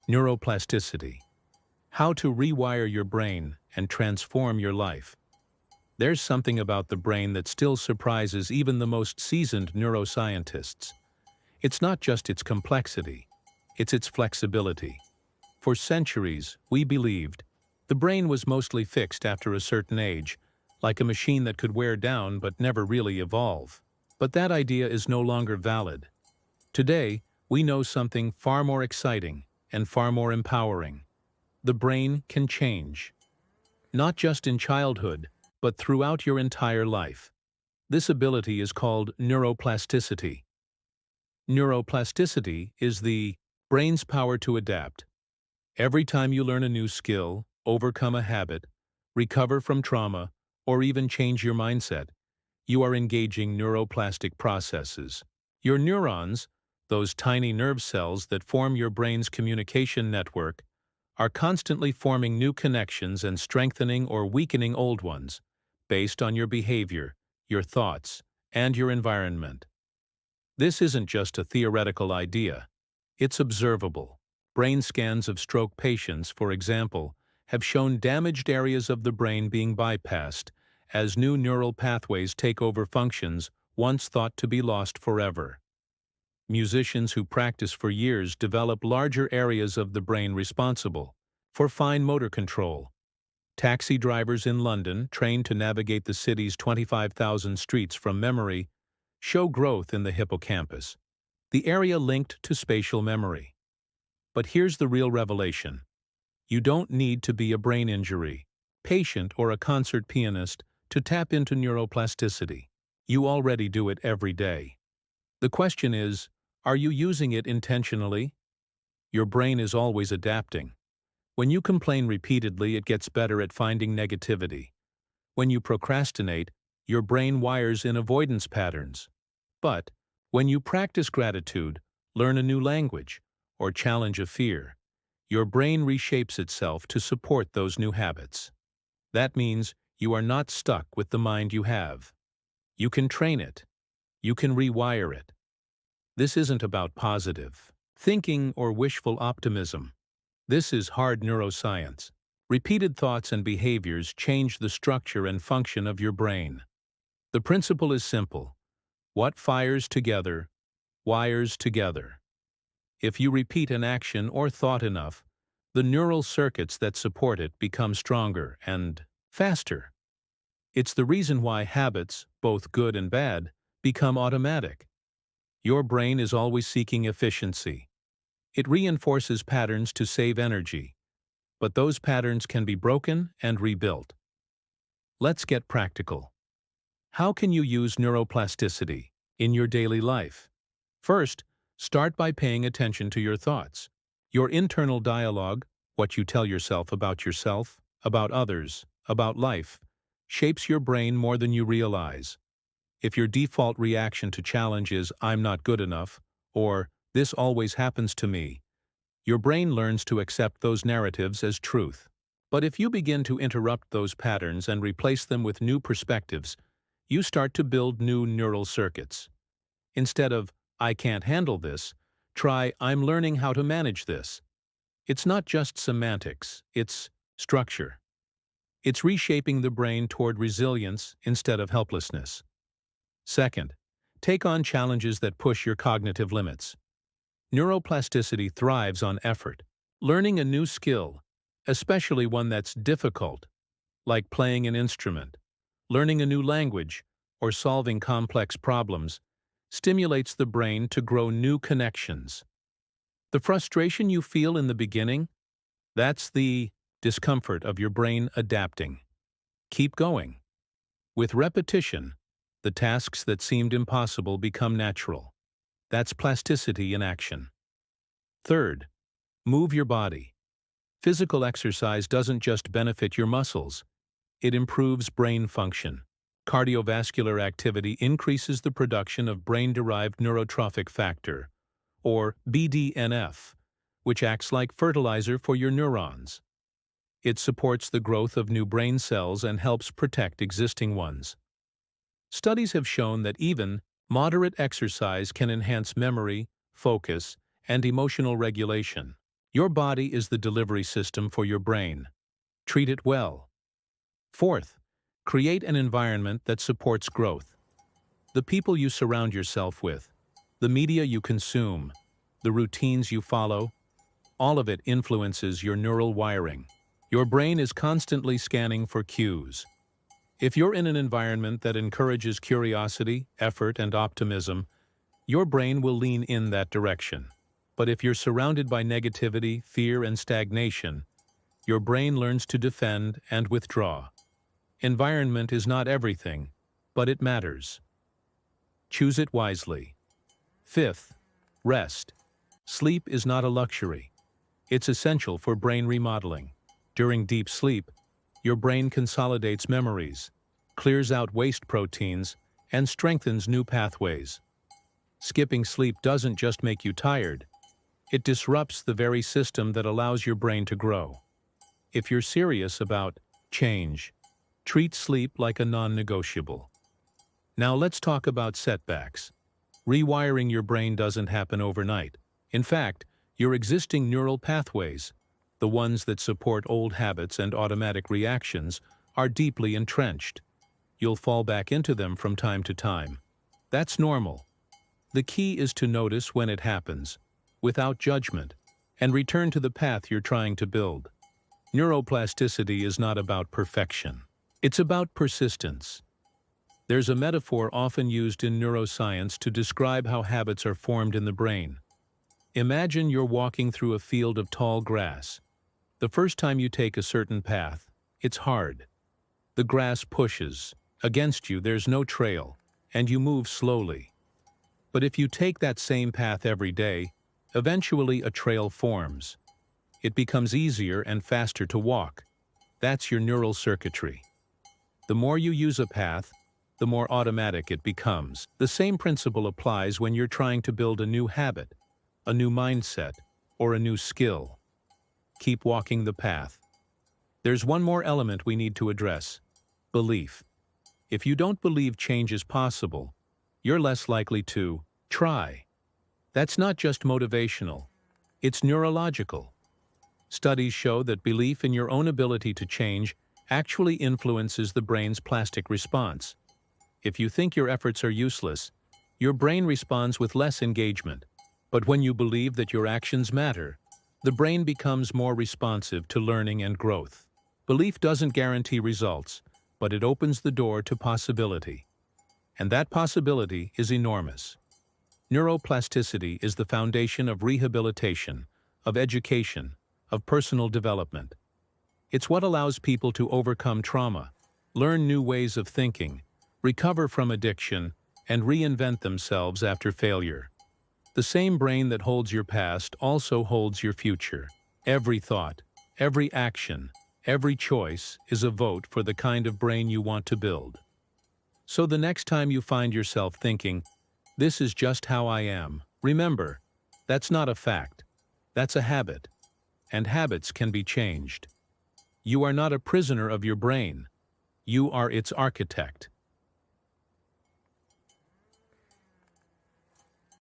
Neuroplasticity. How to rewire your brain and transform your life. There's something about the brain that still surprises even the most seasoned neuroscientists. It's not just its complexity, it's its flexibility. For centuries, we believed the brain was mostly fixed after a certain age, like a machine that could wear down but never really evolve. But that idea is no longer valid. Today, we know something far more exciting and far more empowering. The brain can change. Not just in childhood, but throughout your entire life. This ability is called neuroplasticity. Neuroplasticity is the brain's power to adapt. Every time you learn a new skill, overcome a habit, recover from trauma, or even change your mindset, you are engaging neuroplastic processes. Your neurons, those tiny nerve cells that form your brain's communication network, are constantly forming new connections and strengthening or weakening old ones, based on your behavior, your thoughts, and your environment. This isn't just a theoretical idea. It's observable. Brain scans of stroke patients, for example, have shown damaged areas of the brain being bypassed as new neural pathways take over functions once thought to be lost forever. Musicians who practice for years develop larger areas of the brain responsible for fine motor control. Taxi drivers in London, trained to navigate the city's 25,000 streets from memory, show growth in the hippocampus, the area linked to spatial memory. But here's the real revelation. You don't need to be a brain injury patient or a concert pianist to tap into neuroplasticity. You already do it every day. The question is, are you using it intentionally? Your brain is always adapting. When you complain repeatedly, it gets better at finding negativity. When you procrastinate, your brain wires in avoidance patterns. But when you practice gratitude, learn a new language, or challenge a fear, your brain reshapes itself to support those new habits. That means you are not stuck with the mind you have. You can train it. You can rewire it. This isn't about positive thinking or wishful optimism. This is hard neuroscience. Repeated thoughts and behaviors change the structure and function of your brain. The principle is simple. What fires together, wires together. If you repeat an action or thought enough, the neural circuits that support it become stronger and faster. It's the reason why habits, both good and bad, become automatic. Your brain is always seeking efficiency. It reinforces patterns to save energy, but those patterns can be broken and rebuilt. Let's get practical. How can you use neuroplasticity in your daily life? First, start by paying attention to your thoughts. Your internal dialogue, what you tell yourself, about others, about life, shapes your brain more than you realize. If your default reaction to challenge is, "I'm not good enough," or "this always happens to me," your brain learns to accept those narratives as truth. But if you begin to interrupt those patterns and replace them with new perspectives, you start to build new neural circuits. Instead of, "I can't handle this," try, "I'm learning how to manage this." It's not just semantics, it's structure. It's reshaping the brain toward resilience instead of helplessness. Second, take on challenges that push your cognitive limits. Neuroplasticity thrives on effort. Learning a new skill, especially one that's difficult, like playing an instrument, learning a new language, or solving complex problems, stimulates the brain to grow new connections. The frustration you feel in the beginning, that's the discomfort of your brain adapting. Keep going. With repetition, the tasks that seemed impossible become natural. That's plasticity in action. Third, move your body. Physical exercise doesn't just benefit your muscles, it improves brain function. Cardiovascular activity increases the production of brain-derived neurotrophic factor, or BDNF, which acts like fertilizer for your neurons. It supports the growth of new brain cells and helps protect existing ones. Studies have shown that even moderate exercise can enhance memory, focus, and emotional regulation. Your body is the delivery system for your brain. Treat it well. Fourth, create an environment that supports growth. The people you surround yourself with, the media you consume, the routines you follow, all of it influences your neural wiring. Your brain is constantly scanning for cues. If you're in an environment that encourages curiosity, effort, and optimism, your brain will lean in that direction. But if you're surrounded by negativity, fear, and stagnation, your brain learns to defend and withdraw. Environment is not everything, but it matters. Choose it wisely. Fifth, rest. Sleep is not a luxury. It's essential for brain remodeling. During deep sleep, your brain consolidates memories, clears out waste proteins, and strengthens new pathways. Skipping sleep doesn't just make you tired, it disrupts the very system that allows your brain to grow. If you're serious about change, treat sleep like a non-negotiable. Now let's talk about setbacks. Rewiring your brain doesn't happen overnight. In fact, your existing neural pathways, the ones that support old habits and automatic reactions, are deeply entrenched. You'll fall back into them from time to time. That's normal. The key is to notice when it happens, without judgment, and return to the path you're trying to build. Neuroplasticity is not about perfection. It's about persistence. There's a metaphor often used in neuroscience to describe how habits are formed in the brain. Imagine you're walking through a field of tall grass. The first time you take a certain path, it's hard. The grass pushes. Against you, there's no trail, and you move slowly. But if you take that same path every day, eventually a trail forms. It becomes easier and faster to walk. That's your neural circuitry. The more you use a path, the more automatic it becomes. The same principle applies when you're trying to build a new habit, a new mindset, or a new skill. Keep walking the path. There's one more element we need to address: belief. If you don't believe change is possible, you're less likely to try. That's not just motivational, it's neurological. Studies show that belief in your own ability to change actually influences the brain's plastic response. If you think your efforts are useless, your brain responds with less engagement. But when you believe that your actions matter, the brain becomes more responsive to learning and growth. Belief doesn't guarantee results, but it opens the door to possibility. And that possibility is enormous. Neuroplasticity is the foundation of rehabilitation, of education, of personal development. It's what allows people to overcome trauma, learn new ways of thinking, recover from addiction, and reinvent themselves after failure. The same brain that holds your past also holds your future. Every thought, every action, every choice is a vote for the kind of brain you want to build. So the next time you find yourself thinking, "This is just how I am," remember, that's not a fact. That's a habit. And habits can be changed. You are not a prisoner of your brain. You are its architect.